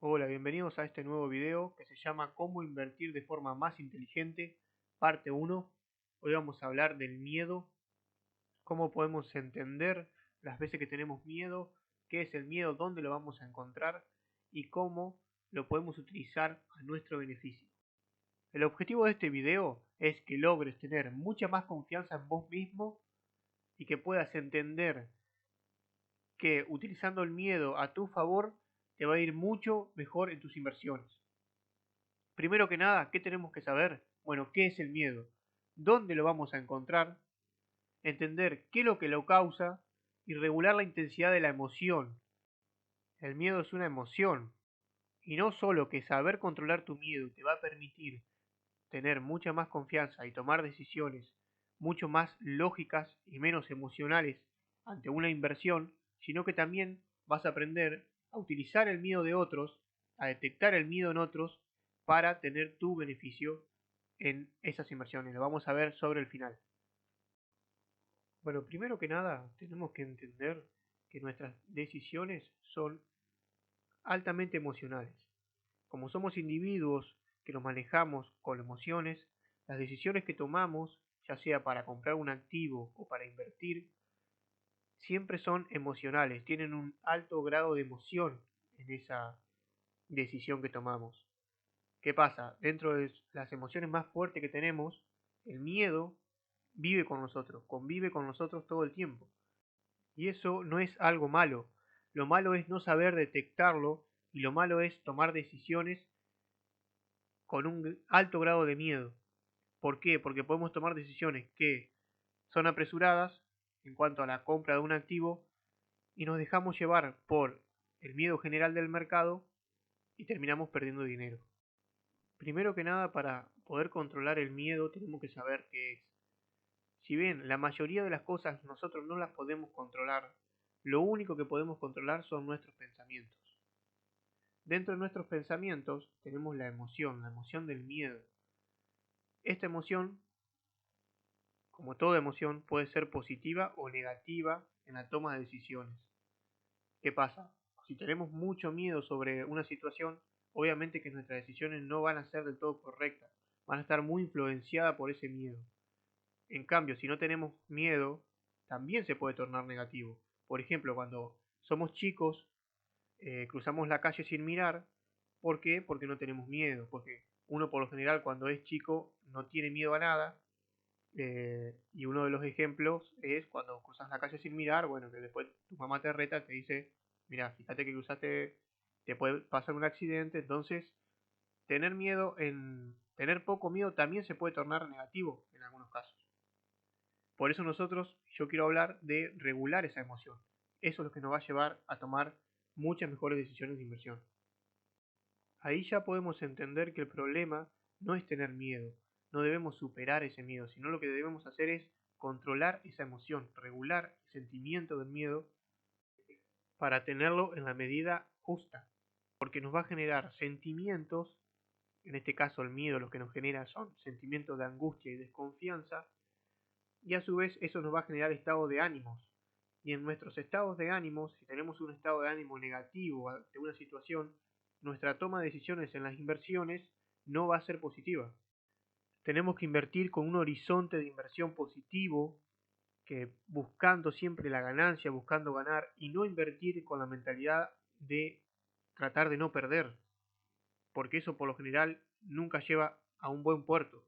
Hola, bienvenidos a este nuevo video que se llama Cómo invertir de forma más inteligente, parte 1. Hoy vamos a hablar del miedo, cómo podemos entender las veces que tenemos miedo, qué es el miedo, dónde lo vamos a encontrar y cómo lo podemos utilizar a nuestro beneficio. El objetivo de este video es que logres tener mucha más confianza en vos mismo y que puedas entender que utilizando el miedo a tu favor te va a ir mucho mejor en tus inversiones. Primero que nada, ¿qué tenemos que saber? Bueno, ¿qué es el miedo? ¿Dónde lo vamos a encontrar? Entender qué es lo que lo causa y regular la intensidad de la emoción. El miedo es una emoción y no solo que saber controlar tu miedo te va a permitir tener mucha más confianza y tomar decisiones mucho más lógicas y menos emocionales ante una inversión, sino que también vas a aprender a utilizar el miedo de otros, a detectar el miedo en otros para tener tu beneficio en esas inversiones. Lo vamos a ver sobre el final. Bueno, primero que nada, tenemos que entender que nuestras decisiones son altamente emocionales. Como somos individuos que nos manejamos con emociones, las decisiones que tomamos, ya sea para comprar un activo o para invertir, siempre son emocionales, tienen un alto grado de emoción en esa decisión que tomamos. ¿Qué pasa? Dentro de las emociones más fuertes que tenemos, el miedo vive con nosotros, convive con nosotros todo el tiempo. Y eso no es algo malo. Lo malo es no saber detectarlo y lo malo es tomar decisiones con un alto grado de miedo. ¿Por qué? Porque podemos tomar decisiones que son apresuradas en cuanto a la compra de un activo y nos dejamos llevar por el miedo general del mercado y terminamos perdiendo dinero. Primero que nada, para poder controlar el miedo tenemos que saber qué es. Si bien la mayoría de las cosas nosotros no las podemos controlar, lo único que podemos controlar son nuestros pensamientos. Dentro de nuestros pensamientos tenemos la emoción del miedo. Esta emoción, como toda emoción, puede ser positiva o negativa en la toma de decisiones. ¿Qué pasa? Si tenemos mucho miedo sobre una situación, obviamente que nuestras decisiones no van a ser del todo correctas, van a estar muy influenciadas por ese miedo. En cambio, si no tenemos miedo, también se puede tornar negativo. Por ejemplo, cuando somos chicos, cruzamos la calle sin mirar. ¿Por qué? Porque no tenemos miedo. Porque uno por lo general cuando es chico no tiene miedo a nada. Y uno de los ejemplos es cuando cruzas la calle sin mirar, bueno, que después tu mamá te reta, te dice, mira, fíjate que cruzaste, te puede pasar un accidente. Entonces, tener poco miedo también se puede tornar negativo en algunos casos. Por eso yo quiero hablar de regular esa emoción. Eso es lo que nos va a llevar a tomar muchas mejores decisiones de inversión. Ahí ya podemos entender que el problema no es tener miedo, no debemos superar ese miedo, sino lo que debemos hacer es controlar esa emoción, regular el sentimiento del miedo para tenerlo en la medida justa, porque nos va a generar sentimientos, en este caso el miedo lo que nos genera son sentimientos de angustia y desconfianza, y a su vez eso nos va a generar estados de ánimos. Y en nuestros estados de ánimos, si tenemos un estado de ánimo negativo ante una situación, nuestra toma de decisiones en las inversiones no va a ser positiva. Tenemos que invertir con un horizonte de inversión positivo, que buscando siempre la ganancia, buscando ganar, y no invertir con la mentalidad de tratar de no perder, porque eso por lo general nunca lleva a un buen puerto.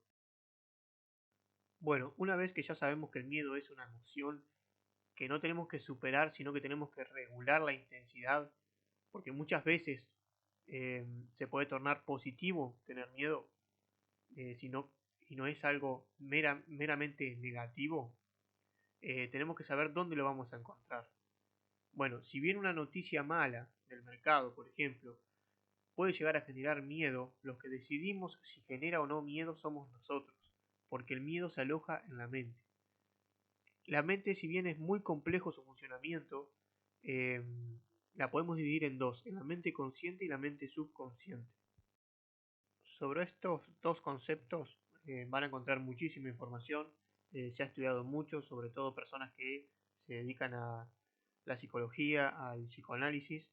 Bueno, una vez que ya sabemos que el miedo es una emoción que no tenemos que superar, sino que tenemos que regular la intensidad, porque muchas veces se puede tornar positivo tener miedo, si no, y no es algo meramente negativo. Tenemos que saber dónde lo vamos a encontrar. Bueno, si bien una noticia mala del mercado, por ejemplo, puede llegar a generar miedo, los que decidimos si genera o no miedo somos nosotros, porque el miedo se aloja en la mente. La mente, si bien es muy complejo su funcionamiento, eh, la podemos dividir en dos, en la mente consciente y la mente subconsciente. Sobre estos dos conceptos van a encontrar muchísima información, se ha estudiado mucho, sobre todo personas que se dedican a la psicología, al psicoanálisis,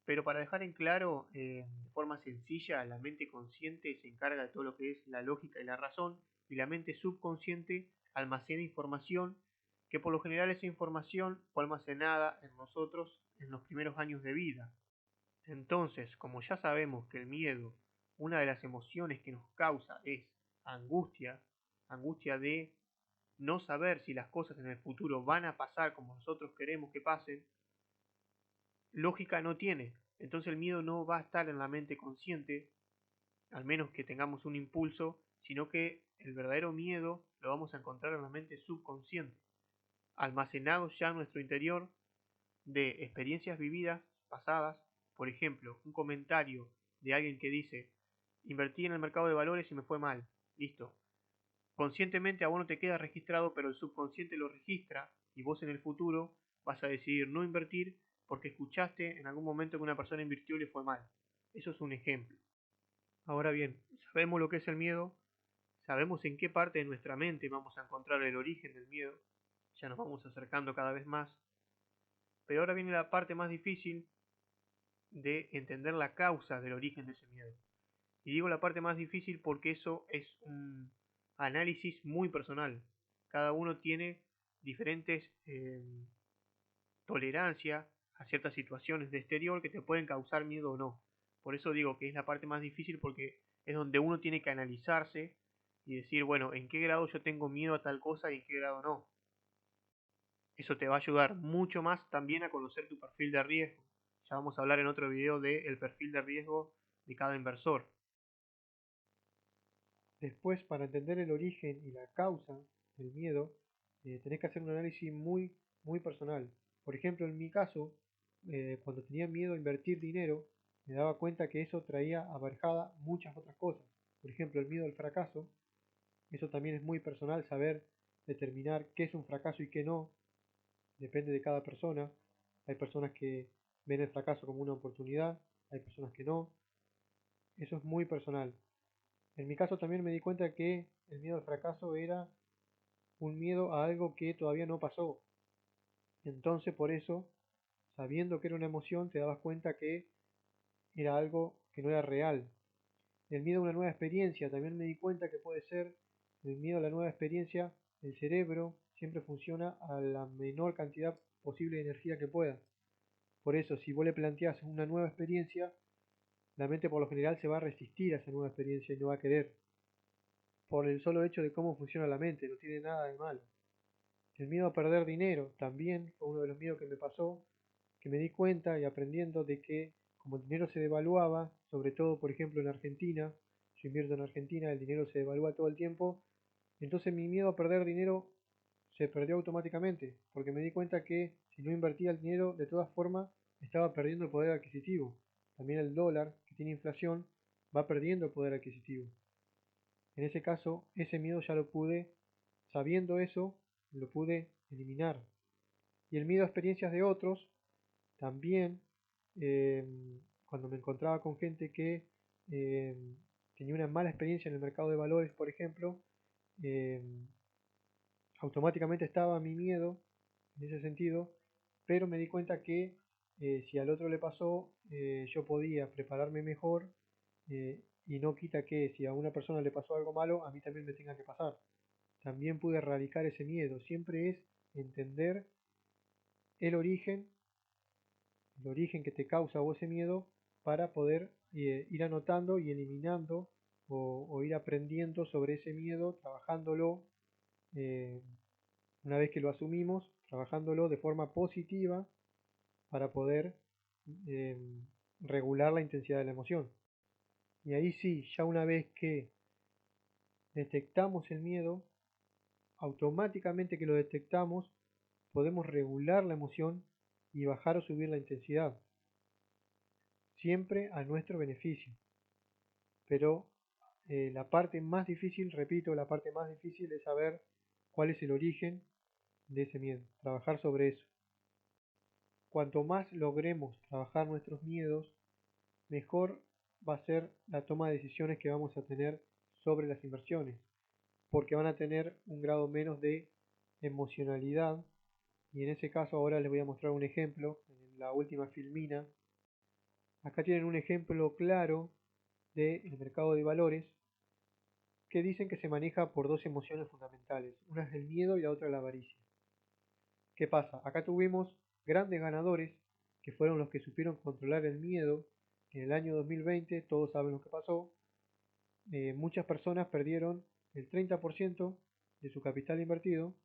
Pero para dejar en claro, de forma sencilla, la mente consciente se encarga de todo lo que es la lógica y la razón, y la mente subconsciente almacena información, que por lo general esa información fue almacenada en nosotros en los primeros años de vida. Entonces, como ya sabemos que el miedo, una de las emociones que nos causa es angustia, angustia de no saber si las cosas en el futuro van a pasar como nosotros queremos que pasen, lógica no tiene. Entonces el miedo no va a estar en la mente consciente, al menos que tengamos un impulso, sino que el verdadero miedo lo vamos a encontrar en la mente subconsciente, almacenado ya en nuestro interior de experiencias vividas pasadas. Por ejemplo, un comentario de alguien que dice: invertí en el mercado de valores y me fue mal. Listo. Conscientemente a vos no te queda registrado, pero el subconsciente lo registra, y vos en el futuro vas a decidir no invertir porque escuchaste en algún momento que una persona invirtió y le fue mal. Eso es un ejemplo. Ahora bien, sabemos lo que es el miedo, sabemos en qué parte de nuestra mente vamos a encontrar el origen del miedo, ya nos vamos acercando cada vez más, pero ahora viene la parte más difícil de entender la causa del origen de ese miedo. Y digo la parte más difícil porque eso es un análisis muy personal. Cada uno tiene diferentes tolerancia a ciertas situaciones de exterior que te pueden causar miedo o no. Por eso digo que es la parte más difícil, porque es donde uno tiene que analizarse y decir, bueno, en qué grado yo tengo miedo a tal cosa y en qué grado no. Eso te va a ayudar mucho más también a conocer tu perfil de riesgo. Ya vamos a hablar en otro video del perfil de riesgo de cada inversor. Después, para entender el origen y la causa del miedo, tenés que hacer un análisis muy personal. Por ejemplo, en mi caso, cuando tenía miedo a invertir dinero, me daba cuenta que eso traía aparejada muchas otras cosas. Por ejemplo, el miedo al fracaso. Eso también es muy personal, saber determinar qué es un fracaso y qué no. Depende de cada persona. Hay personas que ven el fracaso como una oportunidad, hay personas que no. Eso es muy personal. En mi caso también me di cuenta que el miedo al fracaso era un miedo a algo que todavía no pasó. Entonces por eso, sabiendo que era una emoción, te dabas cuenta que era algo que no era real. El miedo a una nueva experiencia, también me di cuenta que puede ser el miedo a la nueva experiencia. El cerebro siempre funciona a la menor cantidad posible de energía que pueda. Por eso, si vos le planteás una nueva experiencia, la mente por lo general se va a resistir a esa nueva experiencia y no va a querer. Por el solo hecho de cómo funciona la mente, no tiene nada de malo. El miedo a perder dinero también fue uno de los miedos que me pasó, que me di cuenta y aprendiendo de que como el dinero se devaluaba, sobre todo por ejemplo en Argentina, yo invierto en Argentina, el dinero se devalúa todo el tiempo, entonces mi miedo a perder dinero se perdió automáticamente, porque me di cuenta que si no invertía el dinero, de todas formas estaba perdiendo el poder adquisitivo. También el dólar, que tiene inflación, va perdiendo el poder adquisitivo. En ese caso, ese miedo ya lo pude, sabiendo eso, lo pude eliminar. Y el miedo a experiencias de otros, también, eh, cuando me encontraba con gente que eh, tenía una mala experiencia en el mercado de valores, por ejemplo, eh, automáticamente estaba mi miedo en ese sentido, pero me di cuenta que si al otro le pasó, yo podía prepararme mejor, y no quita que si a una persona le pasó algo malo, a mí también me tenga que pasar. También pude erradicar ese miedo. Siempre es entender el origen, el origen que te causa vos ese miedo para poder ir anotando y eliminando o ir aprendiendo sobre ese miedo, trabajándolo, eh, una vez que lo asumimos, trabajándolo de forma positiva para poder eh, regular la intensidad de la emoción. Y ahí sí, ya una vez que detectamos el miedo, automáticamente que lo detectamos, podemos regular la emoción y bajar o subir la intensidad, siempre a nuestro beneficio. Pero la parte más difícil, repito, la parte más difícil es saber cuál es el origen de ese miedo, trabajar sobre eso. Cuanto más logremos trabajar nuestros miedos, mejor va a ser la toma de decisiones que vamos a tener sobre las inversiones, porque van a tener un grado menos de emocionalidad. Y en ese caso ahora les voy a mostrar un ejemplo en la última filmina. Acá tienen un ejemplo claro del mercado de valores que dicen que se maneja por dos emociones fundamentales. Una es el miedo y la otra la avaricia. ¿Qué pasa? Acá tuvimos grandes ganadores que fueron los que supieron controlar el miedo. En el año 2020, todos saben lo que pasó, muchas personas perdieron el 30% de su capital invertido,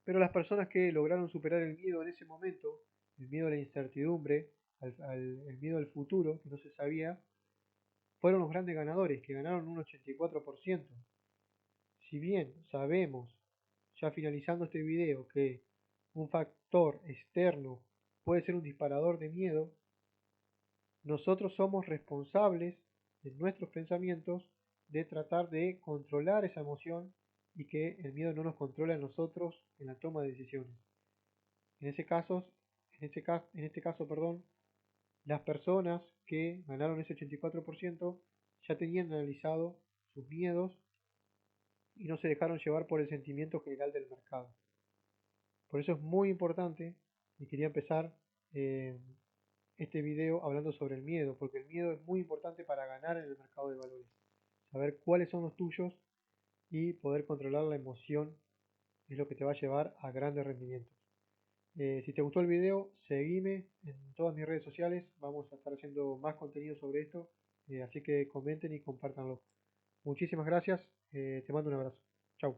pero las personas que lograron superar el miedo en ese momento, el miedo a la incertidumbre, el miedo al futuro, que no se sabía, fueron los grandes ganadores, que ganaron un 84%. Si bien sabemos, ya finalizando este video, que un factor externo puede ser un disparador de miedo, nosotros somos responsables de nuestros pensamientos, de tratar de controlar esa emoción y que el miedo no nos controle a nosotros en la toma de decisiones. En ese caso, en este caso, perdón, las personas que ganaron ese 84% ya tenían analizado sus miedos y no se dejaron llevar por el sentimiento general del mercado. Por eso es muy importante, y quería empezar eh, este video hablando sobre el miedo, porque el miedo es muy importante para ganar en el mercado de valores. Saber cuáles son los tuyos y poder controlar la emoción es lo que te va a llevar a grandes rendimientos. Si te gustó el video, seguime en todas mis redes sociales, vamos a estar haciendo más contenido sobre esto, así que comenten y compártanlo. Muchísimas gracias, te mando un abrazo. Chau.